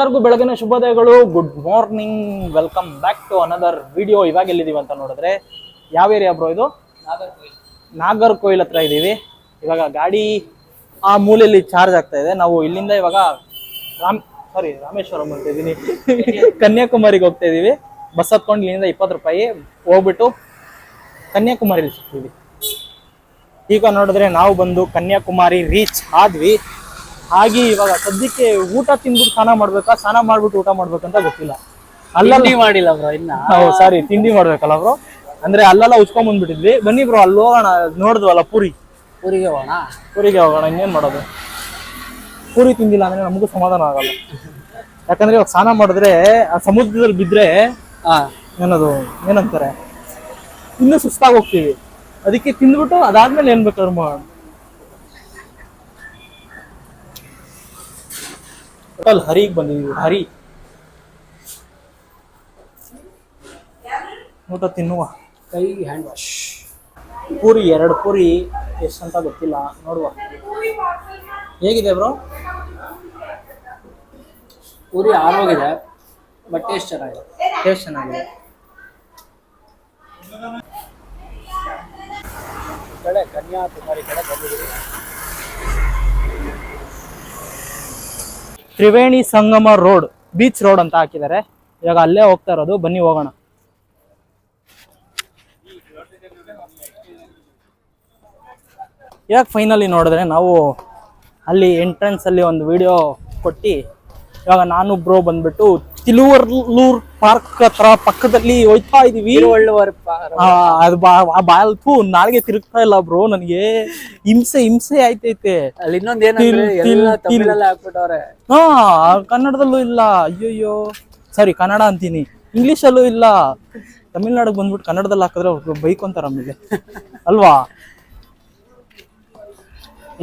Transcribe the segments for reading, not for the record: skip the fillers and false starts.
ಎಲ್ಲರಿಗೂ ಬೆಳಗಿನ ಶುಭೋದಯಗಳು. Good morning, welcome back to another video. ಇವಾಗ ಎಲ್ಲಿದ್ದೀವಿ ಅಂತ ನೋಡಿದ್ರೆ, ಯಾವ ಏರಿಯಾ ಬ್ರೋ ಇದು? ನಾಗರ್ಕೋಯಿಲ್ ಹತ್ರ ಇದ್ದೀವಿ. ಇವಾಗ ಗಾಡಿ ಆ ಮೂಲೆಯಲ್ಲಿ ಚಾರ್ಜ್ ಆಗ್ತಾ ಇದೆ. ನಾವು ಇಲ್ಲಿಂದ ಇವಾಗ ರಾಮೇಶ್ವರಂ ಅಂತ ಇದ್ದೀನಿ, ಕನ್ಯಾಕುಮಾರಿಗೆ ಹೋಗ್ತಾ ಇದೀವಿ. ಬಸ್ ಹತ್ಕೊಂಡು ಇಲ್ಲಿಂದ 20 ರೂಪಾಯಿ ಹೋಗ್ಬಿಟ್ಟು ಕನ್ಯಾಕುಮಾರಿಲಿ ಸಿಗ್ತೀವಿ. ಈಗ ನೋಡಿದ್ರೆ ನಾವು ಬಂದು ಕನ್ಯಾಕುಮಾರಿ ರೀಚ್ ಆದ್ವಿ. ಹಾಗೆ ಇವಾಗ ಸದ್ಯಕ್ಕೆ ಊಟ ತಿಂದ್ಬಿಟ್ಟು ಸ್ನಾನ ಮಾಡ್ಬೇಕಾ, ಸ್ನಾನ ಮಾಡ್ಬಿಟ್ಟು ಊಟ ಮಾಡ್ಬೇಕಂತ ಗೊತ್ತಿಲ್ಲ. ಅಲ್ಲಲ್ಲಿ ಮಾಡಿಲ್ಲ ಬ್ರೋ ಇನ್ನ. ಸಾರಿ, ತಿಂಡಿ ಮಾಡ್ಬೇಕಲ್ಲ ಬ್ರೋ. ಅಂದ್ರೆ ಅಲ್ಲೆಲ್ಲ ಉಚ್ಕೊಂಡ್ ಬಂದ್ಬಿಟ್ಟಿದ್ವಿ. ಬನ್ನಿ ಬ್ರೋ, ಅಲ್ಲಿ ಹೋಗೋಣ. ನೋಡಿದ್ವಲ್ಲ ಪೂರಿಗೆ ಹೋಗೋಣ. ಇನ್ನೇನ್ ಮಾಡೋದು, ಪೂರಿ ತಿಂದಿಲ್ಲ ಅಂದ್ರೆ ನಮಗೂ ಸಮಾಧಾನ ಆಗಲ್ಲ. ಯಾಕಂದ್ರೆ ಇವಾಗ ಸ್ನಾನ ಮಾಡಿದ್ರೆ ಆ ಸಮುದ್ರದಲ್ಲಿ ಬಿದ್ರೆ ಏನಂತಾರೆ, ಇನ್ನೂ ಸುಸ್ತಾಗಿ ಹೋಗ್ತೀವಿ. ಅದಕ್ಕೆ ತಿಂದ್ಬಿಟ್ಟು ಅದಾದ್ಮೇಲೆ ಏನ್ ಬೇಕಾದ್ರು ಮಾಡೋಣ. ಟೋಟಲ್ ಹರಿಗೆ ಬಂದಿದೀವಿ. ಊಟ ತಿನ್ನುವ. ಕೈ ಹ್ಯಾಂಡ್ ವಾಶ್. ಪೂರಿ 2 ಪೂರಿ ಎಷ್ಟಂತ ಗೊತ್ತಿಲ್ಲ, ನೋಡುವ. ಹೇಗಿದೆ ಬ್ರೋ? ಪೂರಿ ಆರೋಗಿದೆ, ಬಟ್ ಟೇಸ್ಟ್ ಚೆನ್ನಾಗಿದೆ. ಕನ್ಯಾಕುಮಾರಿ ಕಡೆ ಬಂದಿದ್ದೀವಿ. ತ್ರಿವೇಣಿ ಸಂಗಮ ರೋಡ್, ಬೀಚ್ ರೋಡ್ ಅಂತ ಹಾಕಿದ್ದಾರೆ. ಇವಾಗ ಅಲ್ಲೇ ಹೋಗ್ತಾ ಇರೋದು. ಬನ್ನಿ ಹೋಗೋಣ. ಇವಾಗ ಫೈನಲಿ ನೋಡಿದ್ರೆ ನಾವು ಅಲ್ಲಿ ಎಂಟ್ರೆನ್ಸ್ ಅಲ್ಲಿ ಒಂದು ವಿಡಿಯೋ ಕೊಟ್ಟು, ಇವಾಗ ನಾನು ಬ್ರೋ ಬಂದ್ಬಿಟ್ಟು ತಿಳುವಲ್ಲೂರ್ ಪಾರ್ಕ್ ಹತ್ರ ಪಕ್ಕದಲ್ಲಿ ಹೋಯ್ತಾ ಇದೀವಿ. ಅದು ಬಾಲ್ತು ನಾಳೆಗೆ ತಿರುಗ್ತಾ ಇಲ್ಲ ಬ್ರೋ. ನನಗೆ ಹಿಂಸೆ ಆಯ್ತೈತೆ. ಅಲ್ಲಿ ಇನ್ನೊಂದೇನಂದ್ರೆ ಹಾಕ್ಬಿಟ್ಟವ್ರೆ. ಕನ್ನಡದಲ್ಲೂ ಇಲ್ಲ. ಅಯ್ಯೋಯ್ಯೋ, ಸಾರಿ, ಕನ್ನಡ ಅಂತೀನಿ, ಇಂಗ್ಲಿಷಲ್ಲೂ ಇಲ್ಲ. ತಮಿಳ್ನಾಡಿಗೆ ಬಂದ್ಬಿಟ್ಟು ಕನ್ನಡದಲ್ಲಿ ಹಾಕಿದ್ರೆ ಬೈಕೊಂತಾರ ಆಮೇಲೆ ಅಲ್ವಾ.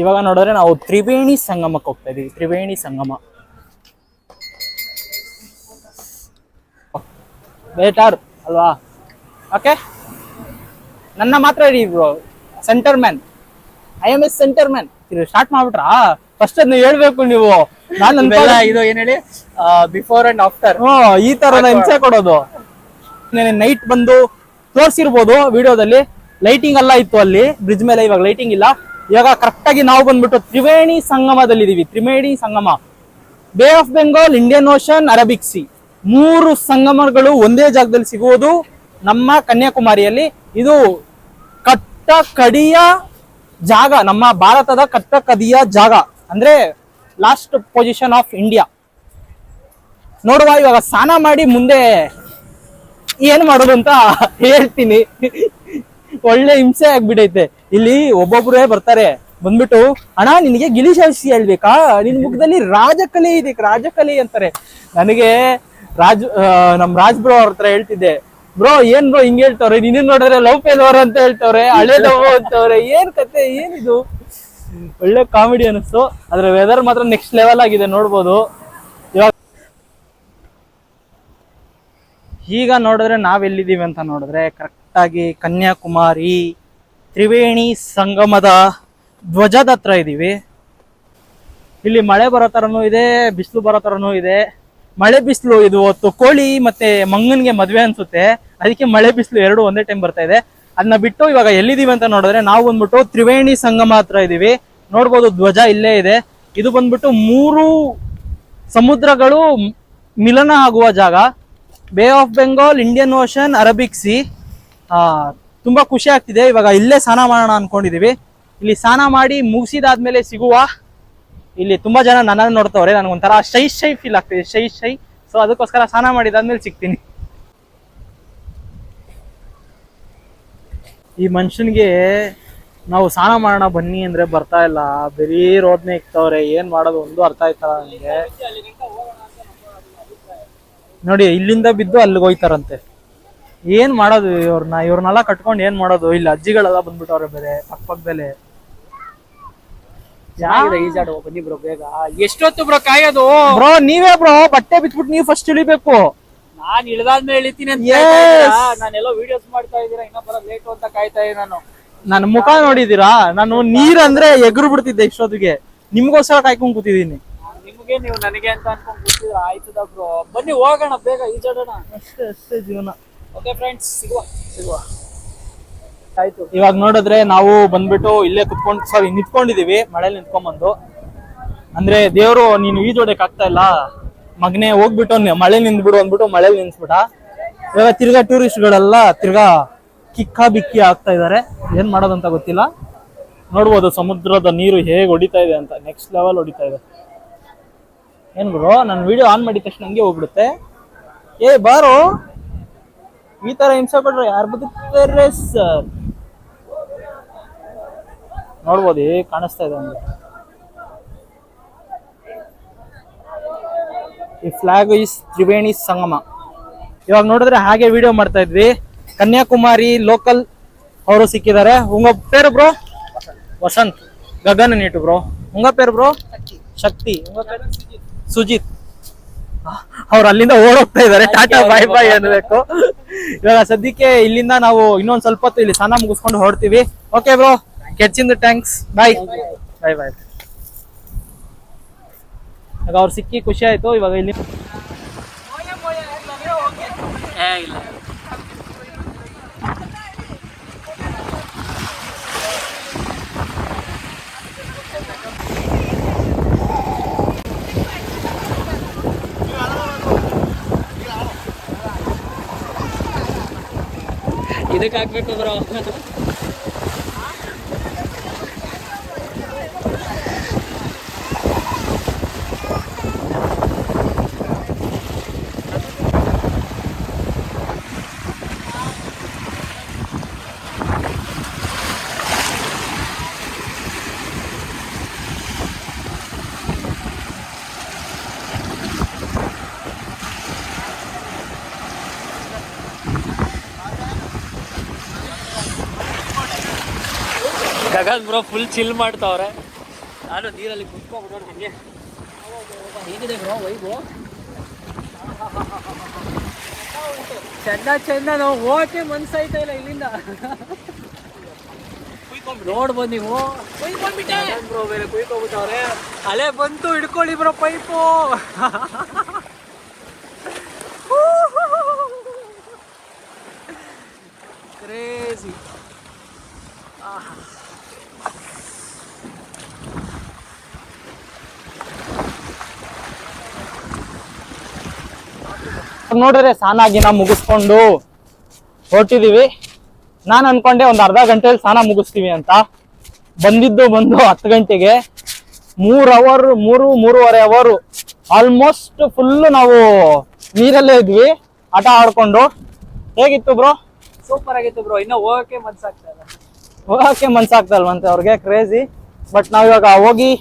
ಇವಾಗ ನೋಡಿದ್ರೆ ನಾವು ತ್ರಿವೇಣಿ ಸಂಗಮಕ್ಕೆ ಹೋಗ್ತಾ ಇದೀವಿ. ತ್ರಿವೇಣಿ ಸಂಗಮ ಬೇಟಾರ್ ಅಲ್ವಾ? ಓಕೆ, ನನ್ನ ಮಾತ್ರ ಇಡಿ bro. Centre man, I am S centre man. Start ಮಾಡ್ಬಿಟ್ರಾ? ಫಸ್ಟ್ ಅದನ್ನ ಹೇಳ್ಬೇಕು ನೀವು. ನಾನು ಇದು ಏನ್ ಹೇಳಿ, ಬಿಫೋರ್ ಅಂಡ್ ಆಫ್ಟರ್ ಈ ತರ ಹಿಂಸೆ ಕೊಡೋದು. ನೈಟ್ ಬಂದು ತೋರಿಸಿರ್ಬೋದು ವಿಡಿಯೋದಲ್ಲಿ. ಲೈಟಿಂಗ್ ಎಲ್ಲ ಇತ್ತು ಅಲ್ಲಿ ಬ್ರಿಡ್ಜ್ ಮೇಲೆ. ಇವಾಗ ಲೈಟಿಂಗ್ ಇಲ್ಲ. ಇವಾಗ ಕರೆಕ್ಟ್ ಆಗಿ ನಾವು ಬಂದ್ಬಿಟ್ಟು ತ್ರಿವೇಣಿ ಸಂಗಮದಲ್ಲಿ ಇದೀವಿ. ತ್ರಿವೇಣಿ ಸಂಗಮ, bay of Bengal, Indian ocean, Arabic C, 3 ಸಂಗಮಗಳು ಒಂದೇ ಜಾಗದಲ್ಲಿ ಸಿಗುವುದು ನಮ್ಮ ಕನ್ಯಾಕುಮಾರಿಯಲ್ಲಿ. ಇದು ಕಟ್ಟಕಡಿಯ ಜಾಗ, ನಮ್ಮ ಭಾರತದ ಕಟ್ಟಕಡಿಯ ಜಾಗ, ಅಂದ್ರೆ ಲಾಸ್ಟ್ ಪೊಸಿಷನ್ ಆಫ್ ಇಂಡಿಯಾ. ನೋಡುವ, ಇವಾಗ ಸ್ನಾನ ಮಾಡಿ ಮುಂದೆ ಏನ್ ಮಾಡೋದು ಅಂತ ಹೇಳ್ತೀನಿ. ಒಳ್ಳೆ ಹಿಂಸೆ ಆಗ್ಬಿಟ್ಟೈತೆ. ಇಲ್ಲಿ ಒಬ್ಬೊಬ್ರೇ ಬರ್ತಾರೆ, ಬಂದ್ಬಿಟ್ಟು ಅಣ್ಣ ನಿನಗೆ ಗಿಲಿ ಶಾಸ್ತ್ರಿ ಹೇಳ್ಬೇಕಾ, ನಿನ್ ಮುಖದಲ್ಲಿ ರಾಜಕಲೆ ಇದೆ, ರಾಜಕಲೆ ಅಂತಾರೆ. ನನಗೆ ನಮ್ ರಾಜ್ ಬ್ರೋ ಅವ್ರ ಹತ್ರ ಹೇಳ್ತಿದ್ದೆ, ಬ್ರೋ ಏನ್ ಬ್ರೋ ಹಿಂಗ್ ಹೇಳ್ತವ್ರೆ, ನಿನ್ನ ನೋಡಿದ್ರೆ ಲವ್ ಫೇಲ್ವರ್ ಅಂತ ಹೇಳ್ತವ್ರೆ, ಹಳೆ ಲವ್ ಅಂತವ್ರೆ, ಏನ್ ಕತೆ, ಏನಿದು? ಒಳ್ಳೆ ಕಾಮಿಡಿ ಅನಿಸ್ತು. ಅದ್ರ ವೆದರ್ ಮಾತ್ರ ನೆಕ್ಸ್ಟ್ ಲೆವೆಲ್ ಆಗಿದೆ, ನೋಡ್ಬೋದು. ಇವಾಗ ಈಗ ನೋಡಿದ್ರೆ ನಾವೆಲ್ಲಿದ್ದೀವಿ ಅಂತ ನೋಡಿದ್ರೆ, ಕರೆಕ್ಟ್ ಆಗಿ ಕನ್ಯಾಕುಮಾರಿ ತ್ರಿವೇಣಿ ಸಂಗಮದ ಧ್ವಜದ ಹತ್ರ ಇದೀವಿ. ಇಲ್ಲಿ ಮಳೆ ಬರೋ ತರನು ಇದೆ, ಬಿಸಿಲು ಬರೋ ತರನು ಇದೆ. ಮಳೆ ಬಿಸಿಲು ಇದು ಹೊತ್ತು ಕೋಳಿ ಮತ್ತೆ ಮಂಗನ್ಗೆ ಮದ್ವೆ ಅನ್ಸುತ್ತೆ, ಅದಕ್ಕೆ ಮಳೆ ಬಿಸಿಲು 2 ಒಂದೇ ಟೈಮ್ ಬರ್ತಾ ಇದೆ. ಅದನ್ನ ಬಿಟ್ಟು ಇವಾಗ ಎಲ್ಲಿದೀವಿ ಅಂತ ನೋಡಿದ್ರೆ, ನಾವು ಬಂದ್ಬಿಟ್ಟು ತ್ರಿವೇಣಿ ಸಂಗಮ ಹತ್ರ ಇದೀವಿ. ನೋಡ್ಬೋದು, ಧ್ವಜ ಇಲ್ಲೇ ಇದೆ. ಇದು ಬಂದ್ಬಿಟ್ಟು 3 ಸಮುದ್ರಗಳು ಮಿಲನ ಆಗುವ ಜಾಗ. Bay of Bengal, Indian ocean, Arabic C. ತುಂಬಾ ಖುಷಿ ಆಗ್ತಿದೆ. ಇವಾಗ ಇಲ್ಲೇ ಸ್ನಾನ ಮಾಡೋಣ ಅನ್ಕೊಂಡಿದೀವಿ. ಇಲ್ಲಿ ಸ್ನಾನ ಮಾಡಿ ಮುಗಿಸಿದಾದ್ಮೇಲೆ ಸಿಗುವ. ಇಲ್ಲಿ ತುಂಬಾ ಜನ ನನ್ನನ್ನು ನೋಡ್ತವ್ರೆ, ನನಗೊಂಥರ ಶೈ ಫೀಲ್ ಆಗ್ತಿದೆ, ಶೈ. ಸೊ ಅದಕ್ಕೋಸ್ಕರ ಸ್ನಾನ ಮಾಡಿದಾದ್ಮೇಲೆ ಸಿಗ್ತೀನಿ. ಈ ಮನುಷ್ಯನ್ಗೆ ನಾವು ಸ್ನಾನ ಮಾಡೋಣ ಬನ್ನಿ ಅಂದ್ರೆ ಬರ್ತಾ ಇಲ್ಲ, ಬರೀ ರೋದ್ನೆ ಇಕ್ತವ್ರೆ. ಏನ್ ಮಾಡೋದು ಒಂದು ಅರ್ಥ ಆಯ್ತಲ್ಲ ನನಗೆ. ನೋಡಿ, ಇಲ್ಲಿಂದ ಬಿದ್ದು ಅಲ್ಲಿಗೆ ಹೋಯ್ತಾರಂತೆ. ಏನ್ ಮಾಡೋದು ಇವ್ರನ್ನೆಲ್ಲ ಕಟ್ಕೊಂಡು ಏನ್ ಮಾಡೋದು? ಇಲ್ಲಿ ಅಜ್ಜಿಗಳೆಲ್ಲ ಬಂದ್ಬಿಟ್ಟವ್ರೆ ಬೇರೆ ಪಕ್ಕದಲ್ಲಿ. ಈಜಾಡುವ ಬನ್ನಿ ಬ್ರೋ, ಬೇಗ. ಎಷ್ಟೊತ್ತು ಬ್ರೋ ಕಾಯೋದು? ಬ್ರೋ ನೀವೇ ಬ್ರೋ, ಬಟ್ಟೆ ಬಿಟ್ಬಿಟ್ಟು ನೀವು ಫಸ್ಟ್ ಇಳಿಬೇಕು. ನಾನ್ ಇಳಿದಾದ್ಮೇಲೆ ಇಳಿತೀನಿ ಅಂತ. ನಾನೆಲ್ಲೋ ವಿಡಿಯೋಸ್ ಮಾಡ್ತಾ ಇದ್ದೀರಾ, ಇನ್ನ ಬರೋ ಲೇಟು ಅಂತ ಕಾಯ್ತಾ ಇದ್ದೀನಿ. ನನ್ನ ಮುಖ ನೋಡಿದೀರಾ? ನಾನು ನೀರ್ ಅಂದ್ರೆ ಎಗರು ಬಿಡ್ತಿದ್ದೆ ಇಷ್ಟೊತ್ತಿಗೆ. ನಿಮ್ಗೋಸ್ಕರ ಕಾಯ್ಕೊಂಡ್ ಕೂತಿದ್ದೀನಿ. ಹಂಗೆ ನೀವು ನನಗೆ ಅಂತ ಅನ್ಕೊಂಡ್ ಕೂತಿದ್ರೆ ಆಯ್ತದ ಬ್ರೋ. ಬನ್ನಿ ಹೋಗೋಣ ಬೇಗ ಈಜಾಡೋಣ. ಅಷ್ಟೇ ಜೀವನ. ಓಕೆ ಫ್ರೆಂಡ್ಸ್, ಸಿಗುವ. ಆಯ್ತು. ಇವಾಗ ನೋಡಿದ್ರೆ ನಾವು ಬಂದ್ಬಿಟ್ಟು ಇಲ್ಲೇ ನಿಂತ್ಕೊಂಡಿದೀವಿ, ಮಳೆಲಿ ನಿಂತ್ಕೊಂಡ್ಬಂದು. ಅಂದ್ರೆ ದೇವ್ರು ನೀನು ಈಜೋಡಕ್ ಆಗ್ತಾ ಇಲ್ಲ ಮಗನೇ, ಹೋಗ್ಬಿಟ್ಟು ಮಳೆ ನಿಂತ್ಬಿಡು ಅಂದ್ಬಿಟ್ಟು ಮಳೆಲಿ ನಿಂತ್ಬಿಟ್ಟ. ಇವಾಗ ತಿರ್ಗಾ ಟೂರಿಸ್ಟ್ಗಳೆಲ್ಲ ತಿರ್ಗಾ ಕಿಕ್ಕಾ ಬಿಕ್ಕಿ ಆಗ್ತಾ ಇದಾರೆ. ಏನ್ ಮಾಡೋದಂತ ಗೊತ್ತಿಲ್ಲ. ನೋಡ್ಬೋದು ಸಮುದ್ರದ ನೀರು ಹೇಗೆ ಹೊಡಿತಾ ಇದೆ ಅಂತ, ನೆಕ್ಸ್ಟ್ ಲೆವೆಲ್ ಹೊಡಿತಾ ಇದೆ. ಏನ್ ಬ್ರೋ, ನನ್ನ ವಿಡಿಯೋ ಆನ್ ಮಾಡಿದ ತಕ್ಷಣ ಹಂಗೆ ಹೋಗ್ಬಿಡುತ್ತೆ. ಬಾರೋ, ಈ ತರ ಹಿಂಸೆ ಕೊಟ್ರೆ ಯಾರು ಬದುಕ್ತಾರೆ ಸರ್? ನೋಡ್ಬೋದು ಹೇಗೆ ಕಾಣಿಸ್ತಾ ಇದೆ ಅಂದ್ರೆ. ಈ ಫ್ಲಾಗ್ ಇಸ್ ತ್ರಿವೇಣಿ ಸಂಗಮ. ಇವಾಗ ನೋಡಿದ್ರೆ ಹಾಗೆ ವಿಡಿಯೋ ಮಾಡ್ತಾ ಇದ್ವಿ. ಕನ್ಯಾಕುಮಾರಿ ಲೋಕಲ್ ಅವರು ಸಿಕ್ಕಿದ್ದಾರೆ. ಉಂಗ ಪೇರು ಬ್ರೋ? ವಸಂತ್. ಗಗನ ನೀಟು ಬ್ರೋ. ಉಂಗ ಪೇರು ಬ್ರೋ? ಶಕ್ತಿ. ಸುಜಿತ್. ಅವ್ರು ಅಲ್ಲಿಂದ ಓಡೋಗ್ತಾ ಇದಾರೆ. ಟಾಟಾ ಬಾಯ್ ಬಾಯ್ ಅನ್ಬೇಕು. ಇವಾಗ ಸದ್ಯಕ್ಕೆ ಇಲ್ಲಿಂದ ನಾವು ಇನ್ನೊಂದ್ ಸ್ವಲ್ಪ ಹೊತ್ತು ಇಲ್ಲಿ ಸ್ನಾನ ಮುಗಿಸ್ಕೊಂಡು ಹೊರಡ್ತೀವಿ. ಓಕೆ ಬ್ರೋ, ಕೆಚ್ಚಿಂದ ಥ್ಯಾಂಕ್ಸ್. Bye bye bye. ಇವಾಗ ಅವ್ರು ಸಿಕ್ಕಿ ಖುಷಿ ಆಯ್ತು. ಇವಾಗ ಇಲ್ಲಿ ಇದಕ್ಕೆ ಹಾಕ್ಬೇಕು bro. Gagan bro full chill ಮಾಡ್ತಾವ್ರೆ. ನಾನು ನೀರಲ್ಲಿ ಕುತ್ಕೊಂಡ್ಬಿಡೋಣ ಹಂಗೆ. ಹೇಗಿದೆ ಬ್ರೋ ವೈಬು? ಚೆಂದ ನಾವು ಹೋಗಕ್ಕೆ ಮನ್ಸಾಯ್ತಾ ಇಲ್ಲ ಇಲ್ಲಿಂದ. ನೋಡ್ಬೋದು ನೀವು, ಬ್ರೋ ಬೇರೆ ಕುಯ್ಕೊಂಡ್ಬಿಟ್ಟವ್ರೆ. ಅಲೆ ಬಂತು, ಹಿಡ್ಕೊಳ್ಳಿ ಬ್ರೋ ಪೈಪು. ಕ್ರೇಜಿ. ನೋಡಿದ್ರೆ ಸ್ನಾನ ಗಿನ ಮುಗಿಸ್ಕೊಂಡು ಹೊರಟಿದೀವಿ. ನಾನು ಅನ್ಕೊಂಡೆ ಒಂದ್ ಅರ್ಧ ಗಂಟೆಯಲ್ಲಿ ಸ್ನಾನ ಮುಗಿಸ್ತೀವಿ ಅಂತ. ಬಂದು 10 ಗಂಟೆಗೆ 3-3.5 ಅವರ್ ಆಲ್ಮೋಸ್ಟ್ ಫುಲ್ ನಾವು ನೀರಲ್ಲೇ ಇದ್ವಿ ಆಟ ಆಡ್ಕೊಂಡು. ಹೇಗಿತ್ತು ಬ್ರೋ? ಸೂಪರ್ ಆಗಿತ್ತು ಬ್ರೋ. ಇನ್ನ ಹೋಗಕ್ಕೆ ಮನ್ಸಾಗ್ತಾ ಇಲ್ವಂತೆ ಅವ್ರಿಗೆ. ಕ್ರೇಜಿ. ಬಟ್ ನಾವಿವಾಗ ಹೋಗಿ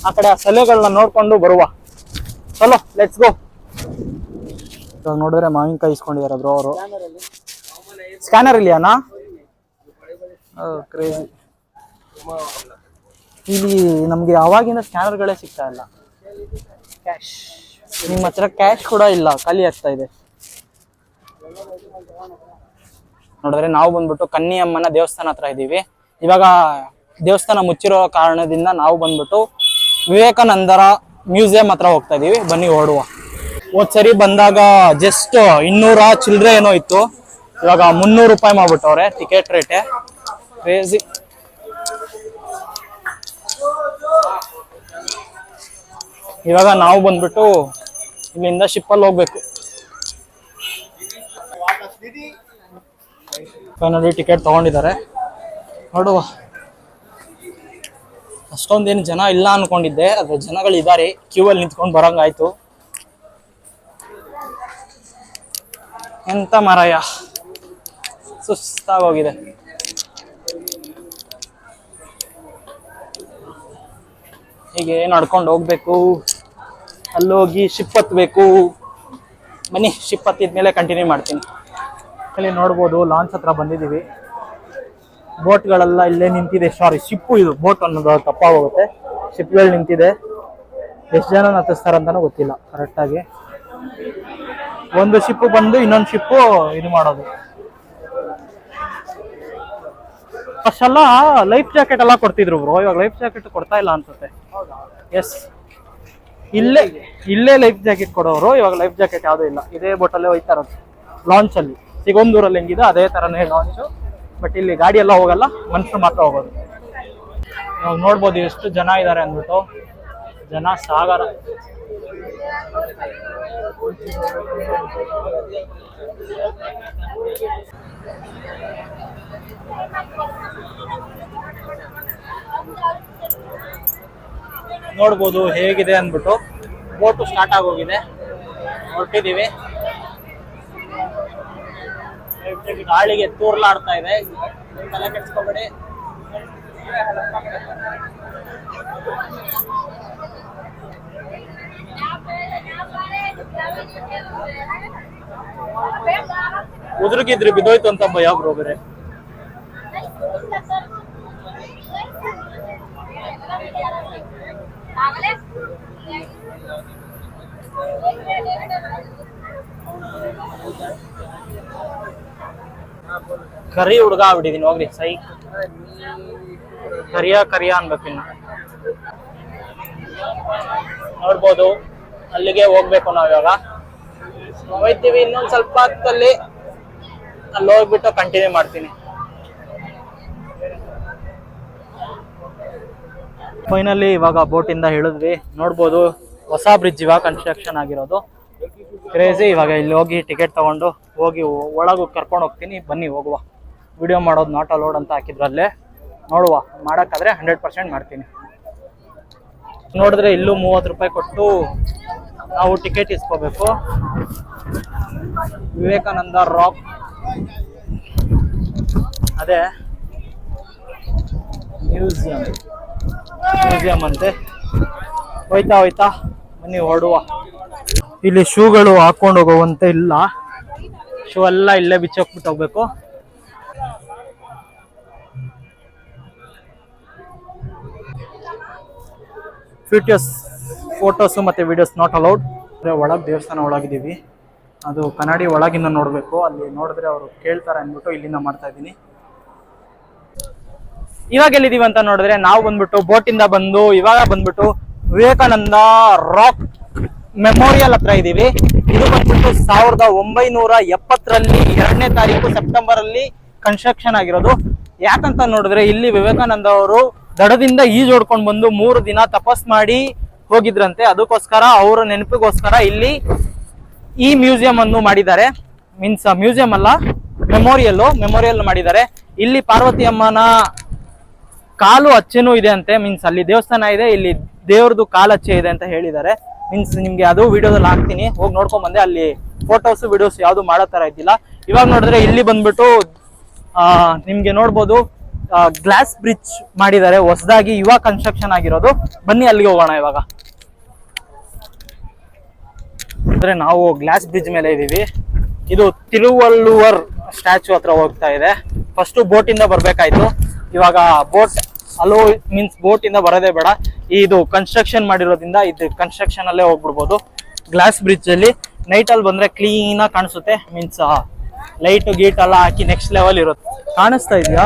ಆ ಕಡೆ ಆ ಸಲಹೆಗಳನ್ನ ನೋಡ್ಕೊಂಡು ಬರುವ. ಚಲೋ, ಲೆಟ್ಸ್ ಗೋ. ಇವಾಗ ನೋಡಿದ್ರೆ ಮಾವಿನಕಾಯಿ ಇಸ್ಕೊಂಡಿದ್ದಾರೆ ಬ್ರೋ ಅವರು. ಸ್ಕ್ಯಾನರ್ ಇಲ್ಲಿಯಾನ? ಕ್ರೇಜಿ. ಇಲ್ಲಿ ನಮ್ಗೆ ಅವಾಗಿನ ಸ್ಕ್ಯಾನರ್ಗಳೇ ಸಿಗ್ತಾ ಇಲ್ಲ. ಕ್ಯಾಶ್ ನಿಮ್ಮ ಹತ್ರ ಕ್ಯಾಶ್ ಕೂಡ ಇಲ್ಲ, ಖಾಲಿ ಆಗ್ತಾ ಇದೆ. ನೋಡಿದ್ರೆ ನಾವು ಬಂದ್ಬಿಟ್ಟು ಕನ್ನಿಯಮ್ಮನ ದೇವಸ್ಥಾನ ಹತ್ರ ಇದ್ದೀವಿ. ಇವಾಗ ದೇವಸ್ಥಾನ ಮುಚ್ಚಿರೋ ಕಾರಣದಿಂದ ನಾವು ಬಂದ್ಬಿಟ್ಟು ವಿವೇಕಾನಂದರ ಮ್ಯೂಸಿಯಂ ಹತ್ರ ಹೋಗ್ತಾ ಇದೀವಿ. ಬನ್ನಿ ಹೊರಡುವ. ಹೋದ್ಸರಿ ಬಂದಾಗ ಜಸ್ಟ್ 200 ಚಿಲ್ಲರೆ ಏನೋ ಇತ್ತು, ಇವಾಗ 300 ರೂಪಾಯಿ ಮಾಡ್ಬಿಟ್ಟವ್ರೆ ಟಿಕೆಟ್ ರೇಟೆ. ಕ್ರೇಜಿ. ಇವಾಗ ನಾವು ಬಂದ್ಬಿಟ್ಟು ಇಲ್ಲಿಂದ ಶಿಪ್ಪಲ್ಲಿ ಹೋಗ್ಬೇಕು. ನೋಡಿ ಟಿಕೆಟ್ ತಗೊಂಡಿದ್ದಾರೆ, ನೋಡುವ. ಅಷ್ಟೊಂದೇನು ಜನ ಇಲ್ಲ ಅನ್ಕೊಂಡಿದ್ದೆ, ಆದ್ರೆ ಜನಗಳಿದ್ದಾರೆ. ಕ್ಯೂ ಅಲ್ಲಿ ನಿಂತ್ಕೊಂಡು ಬರಂಗಾಯ್ತು. ಎಂತ ಮಾರಾಯ, ಸುಸ್ತಾಗೋಗಿದೆ. ಹೀಗೆ ನಡ್ಕೊಂಡು ಹೋಗ್ಬೇಕು. ಅಲ್ಲೋಗಿ ಶಿಪ್ ಹತ್ಬೇಕು. ಬನ್ನಿ, ಶಿಪ್ ಹತ್ತಿದ್ಮೇಲೆ ಕಂಟಿನ್ಯೂ ಮಾಡ್ತೀನಿ. ಇಲ್ಲಿ ನೋಡ್ಬೋದು ಲಾಂಚ್ ಹತ್ರ ಬಂದಿದ್ದೀವಿ. ಬೋಟ್ಗಳೆಲ್ಲ ಇಲ್ಲೇ ನಿಂತಿದೆ. ಸಾರಿ, ಶಿಪ್ಪು ಇದು, ಬೋಟ್ ಅನ್ನೋದು ತಪ್ಪಾಗೋಗುತ್ತೆ. ಶಿಪ್ಗಳು ನಿಂತಿದೆ. ಎಷ್ಟು ಜನ ಹತ್ತಿಸ್ತಾರಂತಾನೂ ಗೊತ್ತಿಲ್ಲ ಕರೆಕ್ಟಾಗಿ. ಒಂದು ಶಿಪ್ಪು ಬಂದು ಇನ್ನೊಂದು ಶಿಪ್ಪು ಇದು ಮಾಡೋದು. ಅಷ್ಟೆಲ್ಲ ಲೈಫ್ ಜಾಕೆಟ್ ಎಲ್ಲ ಕೊಡ್ತಿದ್ರು ಬ್ರೋ, ಇವಾಗ ಲೈಫ್ ಜಾಕೆಟ್ ಕೊಡ್ತಾ ಇಲ್ಲ ಅನ್ಸುತ್ತೆ. ಎಸ್, ಇಲ್ಲೇ ಇಲ್ಲೇ ಲೈಫ್ ಜಾಕೆಟ್ ಕೊಡೋರು. ಇವಾಗ ಲೈಫ್ ಜಾಕೆಟ್ ಯಾವ್ದು ಇಲ್ಲ, ಇದೇ ಬೋಟಲ್ಲೇ ಹೋಯ್ತಾ ಇರೋದು ಲಾಂಚ್ ಅಲ್ಲಿ. ಸಿಗೊಂದೂರಲ್ಲಿ ಹೆಂಗಿದೆ ಅದೇ ತರನೇ ಲಾಂಚು, ಬಟ್ ಇಲ್ಲಿ ಗಾಡಿ ಎಲ್ಲ ಹೋಗಲ್ಲ, ಮನುಷ್ಯರು ಮಾತ್ರ ಹೋಗೋದು. ಇವಾಗ ನೋಡ್ಬೋದು ಎಷ್ಟು ಜನ ಇದ್ದಾರೆ ಅಂದ್ಬಿಟ್ಟು, ಜನ ಸಾಗರ. ನೋಡ್ಬೋದು ಹೇಗಿದೆ ಅಂದ್ಬಿಟ್ಟು. ಬೋಟು ಸ್ಟಾರ್ಟ್ ಆಗೋಗಿದೆ, ಹೊರಟಿದೀವಿ. ಗಾಳಿಗೆ ತೂರ್ಲಾಡ್ತಾ ಇದೆ, ತಲೆ ಕೆಡ್ಸ್ಕೊಬೇಡಿ. ಉದುರುಗಿದ್ರಿ ಬಿದ್ದೋಯ್ತು ಅಂತ ಭಯ ಬ್ರೋ ಬೇರೆ. ಕರಿ ಹುಡುಗ ಆಗ್ಬಿಟ್ಟಿದೀನಿ ಹೋಗ್ರಿ, ಸೈ ಕರಿಯ ಅನ್ಬೇಕು. ಇನ್ನು ನೋಡ್ಬೋದು ಅಲ್ಲಿಗೆ ಹೋಗ್ಬೇಕು ನಾವ್. ಇವಾಗ ಹೋಯ್ತೀವಿ, ಇನ್ನೊಂದ್ ಸ್ವಲ್ಪ ಹೊತ್ತಲ್ಲಿ ಅಲ್ಲಿ ಹೋಗ್ಬಿಟ್ಟು ಕಂಟಿನ್ಯೂ ಮಾಡ್ತೀನಿ. ಫೈನಲಿ ಇವಾಗ ಬೋಟಿಂದ ಇಳಿದ್ವಿ. ನೋಡ್ಬೋದು ಹೊಸ ಬ್ರಿಡ್ಜ್ ಇವಾಗ ಕನ್ಸ್ಟ್ರಕ್ಷನ್ ಆಗಿರೋದು, ಕ್ರೇಜಿ. ಇವಾಗ ಇಲ್ಲಿ ಹೋಗಿ ಟಿಕೆಟ್ ತಗೊಂಡು ಹೋಗಿ ಒಳಗೂ ಕರ್ಕೊಂಡು ಹೋಗ್ತೀನಿ, ಬನ್ನಿ ಹೋಗುವ. ವಿಡಿಯೋ ಮಾಡೋದು ನಾಟ್ ಅಲೋಡ್ ಅಂತ ಹಾಕಿದ್ರಲ್ಲೇ, ನೋಡುವ. ಮಾಡೋಕ್ಕಾದ್ರೆ 100% ಮಾಡ್ತೀನಿ. ನೋಡಿದ್ರೆ ಇಲ್ಲೂ 30 ರೂಪಾಯಿ ಕೊಟ್ಟು ನಾವು ಟಿಕೆಟ್ ಇಸ್ಕೋಬೇಕು. ವಿವೇಕಾನಂದ ರಾಕ್ ಅದೇ ಮ್ಯೂಸಿಯಂ ಅಂತೆ. ಹೋಯ್ತಾ ಬನ್ನಿ ಹೊರಡುವ. ಇಲ್ಲಿ ಶೂಗಳು ಹಾಕೊಂಡು ಹೋಗುವಂತೆ ಇಲ್ಲ, ಶೂ ಎಲ್ಲ ಇಲ್ಲೇ ಬಿಚ್ಚೋಕ್ಬಿಟ್ಟು ಹೋಗ್ಬೇಕು. ಫೋಟೋಸ್ ಮತ್ತೆ ವಿಡಿಯೋಸ್ ನಾಟ್ ಅಲೌಡ್. ಒಳಗೆ ದೇವಸ್ಥಾನ ಒಳಗಿದ್ದೀವಿ, ಅದು ಕನ್ನಡಿ ಒಳಗಿಂದ ನೋಡ್ಬೇಕು. ಅಲ್ಲಿ ನೋಡಿದ್ರೆ ಅವರು ಕೇಳ್ತಾರೆ ಅಂದ್ಬಿಟ್ಟು ಇಲ್ಲಿಂದ ಮಾಡ್ತಾ ಇದ್ದೀನಿ. ಇವಾಗ ಎಲ್ಲಿದ್ದೀವಿ ಅಂತ ನೋಡಿದ್ರೆ, ನಾವು ಬಂದ್ಬಿಟ್ಟು ಬೋಟಿಂದ ಬಂದು ಇವಾಗ ಬಂದ್ಬಿಟ್ಟು ವಿವೇಕಾನಂದ ರಾಕ್ ಮೆಮೋರಿಯಲ್ ಹತ್ರ ಇದ್ದೀವಿ. ಇದು ಬಂದ್ಬಿಟ್ಟು 1970ರಲ್ಲಿ 2ನೇ ತಾರೀಕು ಸೆಪ್ಟೆಂಬರ್ ಅಲ್ಲಿ ಕನ್ಸ್ಟ್ರಕ್ಷನ್ ಆಗಿರೋದು. ಯಾಕಂತ ನೋಡಿದ್ರೆ ಇಲ್ಲಿ ವಿವೇಕಾನಂದ ಅವರು ದಡದಿಂದ ಈಜೋಡ್ಕೊಂಡು ಬಂದು 3 ದಿನ ತಪಸ್ ಮಾಡಿ ಹೋಗಿದ್ರಂತೆ. ಅದಕ್ಕೋಸ್ಕರ ಅವರ ನೆನಪಿಗೋಸ್ಕರ ಇಲ್ಲಿ ಈ ಮ್ಯೂಸಿಯಂ ಅನ್ನು ಮಾಡಿದ್ದಾರೆ. ಮೀನ್ಸ್ ಮ್ಯೂಸಿಯಂ ಅಲ್ಲ, ಮೆಮೋರಿಯಲ್ ಮಾಡಿದ್ದಾರೆ. ಇಲ್ಲಿ ಪಾರ್ವತಿ ಅಮ್ಮನ ಕಾಲು ಅಚ್ಚೆನೂ ಇದೆ ಅಂತೆ. ಮೀನ್ಸ್ ಅಲ್ಲಿ ದೇವಸ್ಥಾನ ಇದೆ, ಇಲ್ಲಿ ದೇವ್ರದ್ದು ಕಾಲು ಅಚ್ಚೆ ಇದೆ ಅಂತ ಹೇಳಿದ್ದಾರೆ. ಮೀನ್ಸ್ ನಿಮ್ಗೆ ಅದು ವಿಡಿಯೋದಲ್ಲಿ ಹಾಕ್ತೀನಿ, ಹೋಗಿ ನೋಡ್ಕೊಂಡ್ ಬಂದೆ. ಅಲ್ಲಿ ಫೋಟೋಸ್ ವಿಡಿಯೋಸ್ ಯಾವ್ದು ಮಾಡೋ ತರ ಇದ್ದಿಲ್ಲ. ಇವಾಗ ನೋಡಿದ್ರೆ ಇಲ್ಲಿ ಬಂದ್ಬಿಟ್ಟು ನಿಮ್ಗೆ ನೋಡ್ಬೋದು ಗ್ಲಾಸ್ ಬ್ರಿಡ್ಜ್ ಮಾಡಿದ್ದಾರೆ ಹೊಸದಾಗಿ, ಇವಾಗ ಕನ್ಸ್ಟ್ರಕ್ಷನ್ ಆಗಿರೋದು. ಬನ್ನಿ ಅಲ್ಲಿಗೆ ಹೋಗೋಣ. ಇವಾಗ ಅಂದ್ರೆ ನಾವು ಗ್ಲಾಸ್ ಬ್ರಿಡ್ಜ್ ಮೇಲೆ ಇದೀವಿ. ಇದು ತಿರುವಲ್ಲುವರ್ ಸ್ಟ್ಯಾಚು ಹತ್ರ ಹೋಗ್ತಾ ಇದೆ. ಫಸ್ಟ್ ಬೋಟ್ ಇಂದ ಬರ್ಬೇಕಾಯ್ತು, ಇವಾಗ ಬೋಟ್ ಅಲೋ ಮೀನ್ಸ್ ಬೋಟ್ ಇಂದ ಬರೋದೇ ಬೇಡ. ಇದು ಕನ್ಸ್ಟ್ರಕ್ಷನ್ ಮಾಡಿರೋದ್ರಿಂದ ಇದು ಕನ್ಸ್ಟ್ರಕ್ಷನ್ ಅಲ್ಲೇ ಹೋಗ್ಬಿಡ್ಬೋದು. ಗ್ಲಾಸ್ ಬ್ರಿಡ್ಜ್ ಅಲ್ಲಿ ನೈಟ್ ಅಲ್ಲಿ ಬಂದ್ರೆ ಕ್ಲೀನ್ ಆಗಿ ಕಾಣಿಸುತ್ತೆ. ಮೀನ್ಸ್ ಲೈಟ್ ಗೀಟ್ ಎಲ್ಲ ಹಾಕಿ ನೆಕ್ಸ್ಟ್ ಲೆವೆಲ್ ಇರುತ್ತೆ. ಕಾಣಿಸ್ತಾ ಇದೆಯಾ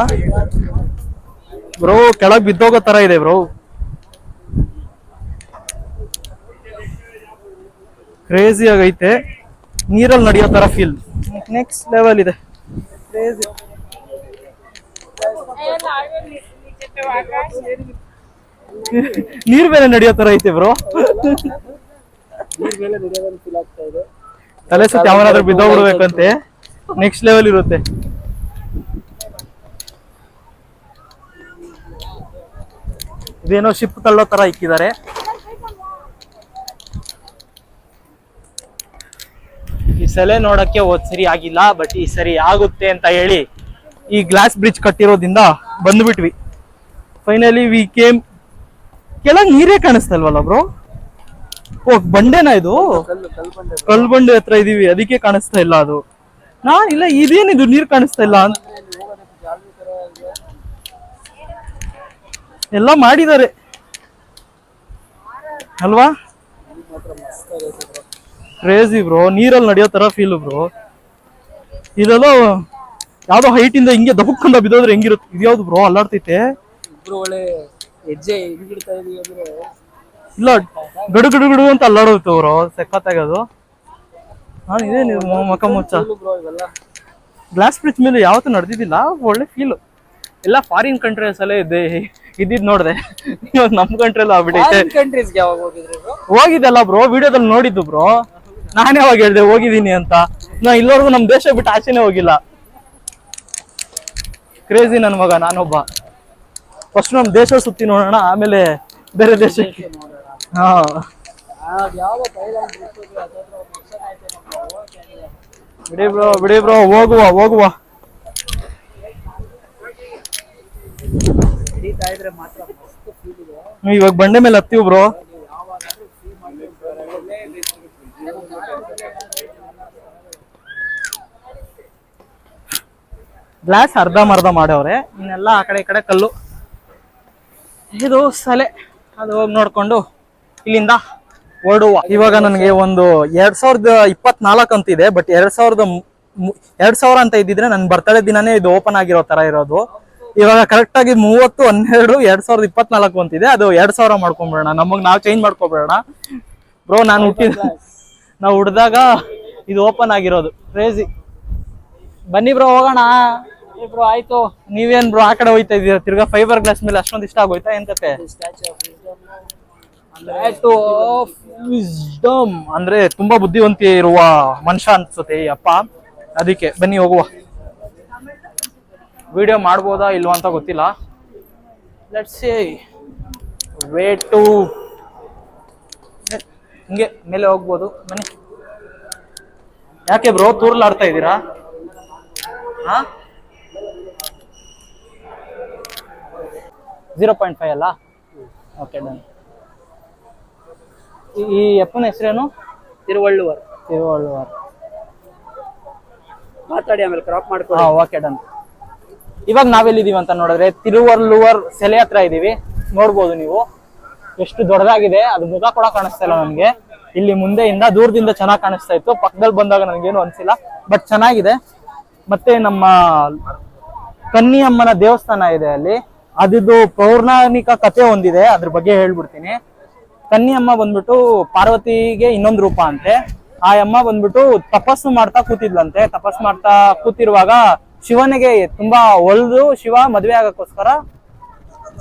ಬ್ರೋ? ಕೆಳಗ್ ಬಿದ್ದೋಗೋ ತರ ಇದೆ ಬ್ರೋ, ಕ್ರೇಜಿ ಆಗೈತೆ. ನೀರಲ್ಲಿ ನಡೆಯೋ ತರ ಫೀಲ್, ನೆಕ್ಸ್ಟ್ ಲೆವೆಲ್ ಇದೆ. ಕ್ರೇಜಿ. ನೀರ್ ಮೇಲೆ ನಡೆಯೋ ತರ ಐತೆ ಬ್ರೋ. ತಲೆ ಸುತ್ತ ಯಾವನಾದ್ರೂ ಬಿದ್ದೋಗ್ಬಿಡ್ಬೇಕಂತೆ, ನೆಕ್ಸ್ಟ್ ಲೆವೆಲ್ ಇರುತ್ತೆ. ಇದೇನೋ ಶಿಪ್ ತಳ್ಳೋ ತರ ಇಕ್ಕಿದ್ದಾರೆ. ಈ ಸಲ ನೋಡಕ್ಕೆ ಹೋದ್ ಸರಿ ಆಗಿಲ್ಲ, ಬಟ್ ಈ ಸರಿ ಆಗುತ್ತೆ ಅಂತ ಹೇಳಿ ಈ ಗ್ಲಾಸ್ ಬ್ರಿಡ್ಜ್ ಕಟ್ಟಿರೋದ್ರಿಂದ ಬಂದ್ಬಿಟ್ವಿ. Finally we came. ಕೆಳಗ್ ನೀರೇ ಕಾಣಿಸ್ತಲ್ವಲ್ಲ ಬ್ರೋ? ಓ ಬಂಡೆನಾ ಇದು? ಕಲ್ಲು ಬಂಡೆ ಹತ್ರ ಇದೀವಿ, ಅದಕ್ಕೆ ಕಾಣಿಸ್ತಾ ಇಲ್ಲ ಅದು. ಇಲ್ಲ ಇದೇನಿದು ನೀರ್ ಕಾಣಿಸ್ತಾ ಇಲ್ಲ ಅಂತ ಎಲ್ಲ ಮಾಡಿದ್ದಾರೆ ಅಲ್ವಾ? ಕ್ರೇಜಿ ಬ್ರೋ, ನೀರಲ್ಲಿ ನಡೆಯೋ ತರ ಫೀಲ್ ಬ್ರೋ. ಇದೆಲ್ಲ ಯಾವ್ದೋ ಹೈಟ್ ಇಂದ ಹಿಂಗೆ ದಬಕ್ಕೊಂಡ ಬಿದ್ದೋದ್ರೆ ಹೆಂಗಿರುತ್ತೆ? ಇದ್ಯಾವ್ದು ಬ್ರೋ ಅಲ್ಲಾಡ್ತೈತೆ? ಒಳ್ಳೆ ಹೆಜ್ಜೆ ಹಿಂಗಿಡ್ತಾ ಇದೀವಿ ಅಂದ್ರೆ ಇಲ್ಲ ಗಡು ಗಡು ಗಡು ಅಂತ ಅಲ್ಲಾಡುತ್ತೆ ಬ್ರೋ, ಸಖತ್ತಾಗದು. ನಾನು ಇದೆ ನೀವು ಮಕ ಮುಚ್ಚ ಗ್ಲಾಸ್ ಬ್ರಿಡ್ಜ್ ಮೇಲೆ ಯಾವತ್ತೂ ನಡೆದಿದ್ದಿಲ್ಲ, ಒಳ್ಳೆ ಫೀಲ್. ಎಲ್ಲ ಫಾರಿನ್ ಕಂಟ್ರೀಸ್ ಅಲ್ಲೇ ಇದೆ ಇದ್ದಿದ್ ನೋಡ್ದೆ. ಇವಾಗ ನಮ್ ಕಂಟ್ರಿ ಆಗ್ಬಿಟ್ಟೈತೆ. ಕಂಟ್ರೀಸ್ಗೆ ಯಾವಾಗ ಹೋಗಿದ್ರಿ ಬ್ರೋ? ಹೋಗಿದ್ದಲ್ಲ ಬ್ರೋ, ವಿಡಿಯೋದಲ್ಲಿ ನೋಡಿದ್ದು ಬ್ರೋ. ನಾನೇ ಅವಾಗ ಹೇಳ್ದೆ ಹೋಗಿದ್ದೀನಿ ಅಂತ. ನಾ ಇಲ್ಲವರೆಗೂ ನಮ್ ದೇಶ ಬಿಟ್ಟು ಆಚೆನೆ ಹೋಗಿಲ್ಲ. ಕ್ರೇಜಿ ನನ್ ಮಗ ನಾನೊಬ್ಬ. ಫಸ್ಟ್ ನಮ್ ದೇಶ ಸುತ್ತಿ ನೋಡೋಣ, ಆಮೇಲೆ ಬೇರೆ ದೇಶಕ್ಕೆ. ಹಾ ಬಿಡಿ ಬ್ರೋ ಹೋಗುವ. ಇವಾಗ ಬಂಡೆ ಮೇಲೆ ಹತ್ತೀವಿ ಬ್ರೋ. ಗ್ಲಾಸ್ ಅರ್ಧ ಮಾಡ್ಯವ್ರೆ, ಇನ್ನೆಲ್ಲ ಆ ಕಡೆ ಈ ಕಡೆ ಕಲ್ಲು. ಇದು ಸಲೆ, ಅದು ಹೋಗಿ ನೋಡ್ಕೊಂಡು ಇಲ್ಲಿಂದ ಹೊರಡುವ. ಇವಾಗ ನನಗೆ ಒಂದು 2024 ಅಂತಿದೆ, ಬಟ್ 2000 ಅಂತ ಇದ್ದಿದ್ರೆ ನನ್ನ ಬರ್ತಡೇ ದಿನಾನೇ ಇದು ಓಪನ್ ಆಗಿರೋ ತರ ಇರೋದು. ಇವಾಗ ಕರೆಕ್ಟ್ ಆಗಿ 30/12/2024 ಅಂತಿದೆ, ಅದು 2000 ಮಾಡ್ಕೊಂಡ್ಬಿಡೋಣ. ನಾವು ಚೇಂಜ್ ಮಾಡ್ಕೊಬೇಡ ಬ್ರೋ. ನಾವು ಹುಡ್ದಾಗ ಇದು ಓಪನ್ ಆಗಿರೋದು. ಕ್ರೇಜಿ. ಬನ್ನಿ ಬ್ರೋ ಹೋಗೋಣ. ಬ್ರೋ ಆಯ್ತು. ನೀವೇನ್ ಬ್ರೋ ಆ ಕಡೆ ಹೋಯ್ತಾ ಇದೀರಾ? ತಿರ್ಗಾ ಫೈಬರ್ ಗ್ಲಾಸ್ ಮೇಲೆ ಅಷ್ಟೊಂದು ಇಷ್ಟ ಆಗೋಯ್ತಾ ಏನ್ ಕತೆ? ವಿಸ್ಡಮ್ ಅಂದ್ರೆ ತುಂಬಾ ಬುದ್ಧಿವಂತಿ ಇರುವ ಮನುಷ್ಯ ಅನ್ಸುತ್ತೆ ಈ ಅಪ್ಪ. ಅದಕ್ಕೆ ಬನ್ನಿ ಹೋಗುವ. ವಿಡಿಯೋ ಮಾಡ್ಬೋದಾ ಇಲ್ವಾ ಅಂತ ಗೊತ್ತಿಲ್ಲ. Let's sea. ವೇಟು ಹಿಂಗೆ ಮೇಲೆ ಹೋಗ್ಬೋದು. ಬನ್ನಿ. ಯಾಕೆ ಬ್ರೋ ತೂರ್ಲಾಡ್ತಾ ಇದ್ದೀರಾ? ಹಾ 0.5 ಅಲ್ಲ? Okay done. ಈ ಅಪ್ಪನ ಹೆಸರೇನು? ತಿರುವಳ್ಳುವರ್. ಮಾತಾಡಿ ಆಮೇಲೆ ಕ್ರಾಪ್ ಮಾಡ್ಕೊಳ್ಳಿ. Okay done. ಇವಾಗ ನಾವೆಲ್ಲಿದೀವಿ ಅಂತ ನೋಡಿದ್ರೆ ತಿರುವಳ್ಳುವರ್ ಸೆಲೆ ಹತ್ರ ಇದೀವಿ. ನೋಡ್ಬೋದು ನೀವು ಎಷ್ಟು ದೊಡ್ಡದಾಗಿದೆ. ಅದು ಮುಖ ಕೂಡ ಕಾಣಿಸ್ತಾ ಇಲ್ಲ ನನ್ಗೆ. ಇಲ್ಲಿ ಮುಂದೆಯಿಂದ ದೂರದಿಂದ ಚೆನ್ನಾಗಿ ಕಾಣಿಸ್ತಾ ಇತ್ತು, ಪಕ್ಕದಲ್ಲಿ ಬಂದಾಗ ನನಗೇನು ಅನ್ಸಿಲ್ಲ, ಬಟ್ ಚೆನ್ನಾಗಿದೆ. ಮತ್ತೆ ನಮ್ಮ ಕನ್ನಿಯಮ್ಮನ ದೇವಸ್ಥಾನ ಇದೆ ಅಲ್ಲಿ. ಅದಿದ್ದು ಪೌರಾಣಿಕ ಕಥೆ ಹೊಂದಿದೆ, ಅದ್ರ ಬಗ್ಗೆ ಹೇಳ್ಬಿಡ್ತೀನಿ. ಕನ್ನಿಯಮ್ಮ ಬಂದ್ಬಿಟ್ಟು ಪಾರ್ವತಿಗೆ ಇನ್ನೊಂದು ರೂಪ ಅಂತೆ. ಆ ಅಮ್ಮ ಬಂದ್ಬಿಟ್ಟು ತಪಸ್ಸು ಮಾಡ್ತಾ ಕೂತಿದ್ಲಂತೆ. ತಪಸ್ಸು ಮಾಡ್ತಾ ಕೂತಿರುವಾಗ ಶಿವನಿಗೆ ತುಂಬಾ ಒಳ್ದು ಶಿವ ಮದ್ವೆ ಆಗಕ್ಕೋಸ್ಕರ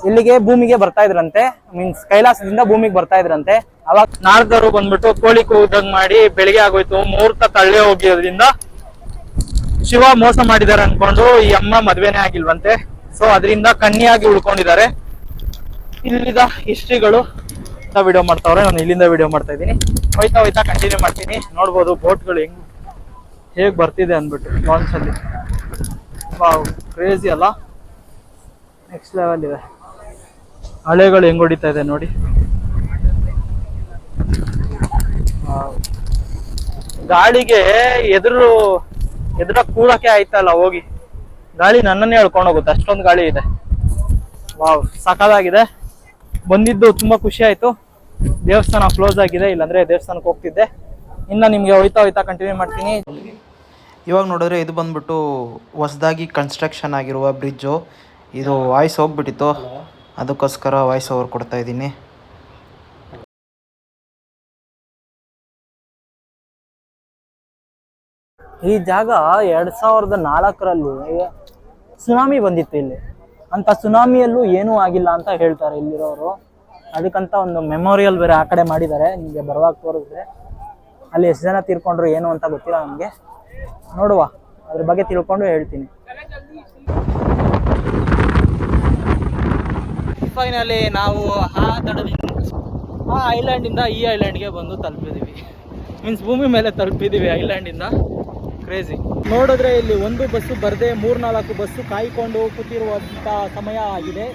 ಇಲ್ಲಿಗೆ ಭೂಮಿಗೆ ಬರ್ತಾ ಇದ್ರಂತೆ. ಮೀನ್ಸ್ ಕೈಲಾಸದಿಂದ ಭೂಮಿಗೆ ಬರ್ತಾ ಇದ್ರಂತೆ. ಅವಾಗ ನಾರದರು ಬಂದ್ಬಿಟ್ಟು ಕೋಳಿ ಕೂದಂಗ್ ಮಾಡಿ ಬೆಳಿಗ್ಗೆ ಆಗೋಯ್ತು, ಮುಹೂರ್ತ ತಳ್ಳಿ ಹೋಗಿರೋದ್ರಿಂದ ಶಿವ ಮೋಸ ಮಾಡಿದಾರೆ ಅನ್ಕೊಂಡು ಈ ಅಮ್ಮ ಮದ್ವೆನೇ ಆಗಿಲ್ವಂತೆ. ಸೊ ಅದರಿಂದ ಕನ್ನಿಯಾಗಿ ಉಳ್ಕೊಂಡಿದ್ದಾರೆ. ಇಲ್ಲಿದ ಹಿಸ್ಟ್ರಿಗಳು ವಿಡಿಯೋ ಮಾಡ್ತಾವ್ರೆ, ನಾನು ಇಲ್ಲಿಂದ ವಿಡಿಯೋ ಮಾಡ್ತಾ ಇದ್ದೀನಿ. ಹೋಯ್ತಾ ಕಂಟಿನ್ಯೂ ಮಾಡ್ತೀನಿ. ನೋಡ್ಬೋದು ಬೋಟ್ಗಳು ಹೇಗ್ ಬರ್ತಿದೆ ಅಂದ್ಬಿಟ್ಟು ಲಾಂಚ್ ಅಲ್ಲಿ. ಕ್ರೇಜಿ ಅಲ್ಲ, ನೆಕ್ಸ್ಟ್ ಲೆವೆಲ್ ಇದೆ. ಅಲೆಗಳು ಹೆಂಗ್ ಹೊಡಿತಾ ಇದೆ ನೋಡಿ. ಗಾಳಿಗೆ ಎದುರ ಕೂಡಕ್ಕೆ ಆಯ್ತಲ್ಲ, ಹೋಗಿ ಗಾಳಿ ನನ್ನನ್ನೇ ಹೇಳ್ಕೊಂಡು ಹೋಗುತ್ತೆ, ಅಷ್ಟೊಂದು ಗಾಳಿ ಇದೆ. ವಾವ್ ಸಾಕಾಗಿದೆ. ಬಂದಿದ್ದು ತುಂಬಾ ಖುಷಿ ಆಯ್ತು. ದೇವಸ್ಥಾನ ಕ್ಲೋಸ್ ಆಗಿದೆ, ಇಲ್ಲಾಂದ್ರೆ ದೇವಸ್ಥಾನಕ್ಕೆ ಹೋಗ್ತಿದ್ದೆ. ಇನ್ನು ನಿಮ್ಗೆ ಹೋಯ್ತಾ ಕಂಟಿನ್ಯೂ ಮಾಡ್ತೀನಿ. ಇವಾಗ ನೋಡಿದ್ರೆ ಇದು ಬಂದ್ಬಿಟ್ಟು ಹೊಸದಾಗಿ ಕನ್ಸ್ಟ್ರಕ್ಷನ್ ಆಗಿರುವ ಬ್ರಿಡ್ಜು. ಇದು ವಾಯ್ಸ್ ಹೋಗ್ಬಿಟ್ಟಿತ್ತು, ಅದಕ್ಕೋಸ್ಕರ ವಾಯ್ಸ್ ಓವರ್ ಕೊಡ್ತಾ ಇದ್ದೀನಿ. ಈ ಜಾಗ 2004ರಲ್ಲಿ ಸುನಾಮಿ ಬಂದಿತ್ತು ಇಲ್ಲಿ. ಅಂತ ಸುನಾಮಿಯಲ್ಲೂ ಏನೂ ಆಗಿಲ್ಲ ಅಂತ ಹೇಳ್ತಾರೆ ಇಲ್ಲಿರೋರು. ಅದಕ್ಕಂತ ಒಂದು ಮೆಮೋರಿಯಲ್ ಬೇರೆ ಆ ಕಡೆ ಮಾಡಿದ್ದಾರೆ. ನಿಮಗೆ ಬರುವಾಗ ತೋರಿಸಿದೆ. ಅಲ್ಲಿ ಎಷ್ಟು ಜನ ತೀರ್ಕೊಂಡ್ರು ಏನು ಅಂತ ಗೊತ್ತಿಲ್ಲ ನಮಗೆ. ನೋಡುವ, ಅದ್ರ ಬಗ್ಗೆ ತಿಳ್ಕೊಂಡು ಹೇಳ್ತೀನಿ. ಫೈನಲಿ ನಾವು ಆ ಐಲ್ಯಾಂಡಿಂದ ಈ ಐಲ್ಯಾಂಡ್ಗೆ ಬಂದು ತಲುಪಿದ್ದೀವಿ. ಮೀನ್ಸ್ ಭೂಮಿ ಮೇಲೆ ತಲುಪಿದ್ದೀವಿ ಐಲ್ಯಾಂಡಿಂದ. ಕ್ರೇಜಿ. ನೋಡಿದ್ರೆ ಇಲ್ಲಿ ಒಂದು ಬಸ್ಸು ಬರದೆ 3-4 ಬಸ್ಸು ಕಾಯ್ಕೊಂಡು ಕೂತಿರುವಂಥ ಸಮಯ ಆಗಿದೆ.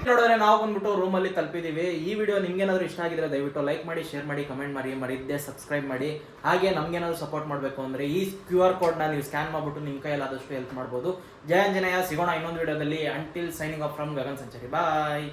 ನೋಡಿದ್ರೆ ನಾವು ಬಂದ್ಬಿಟ್ಟು ರೂಮಲ್ಲಿ ತಲುಪಿದ್ದೀವಿ. ಈ ವಿಡಿಯೋ ನಿಮ್ಗೇನಾದರೂ ಇಷ್ಟ ಆಗಿದ್ರೆ ದಯವಿಟ್ಟು ಲೈಕ್ ಮಾಡಿ, ಶೇರ್ ಮಾಡಿ, ಕಮೆಂಟ್ ಮಾಡಿ, ಮರಿದ್ದೆ ಸಬ್ಸ್ಕ್ರೈಬ್ ಮಾಡಿ. ಹಾಗೆ ನಮ್ಗೇನಾದರೂ ಸಪೋರ್ಟ್ ಮಾಡಬೇಕು ಅಂದರೆ ಈ QR ಕೋಡ್ನ ನೀವು ಸ್ಕ್ಯಾನ್ ಮಾಡಿಬಿಟ್ಟು ನಿಮ್ಮ ಕೈಯಲ್ಲಾದಷ್ಟು ಹೆಲ್ಪ್ ಮಾಡ್ಬೋದು. ಜಯ ಆಂಜನೇಯ. ಸಿಗೋಣ ಇನ್ನೊಂದು ವಿಡಿಯೋದಲ್ಲಿ. Until signing off from Gagan ಸಂಚಾರಿ. ಬಾಯ್.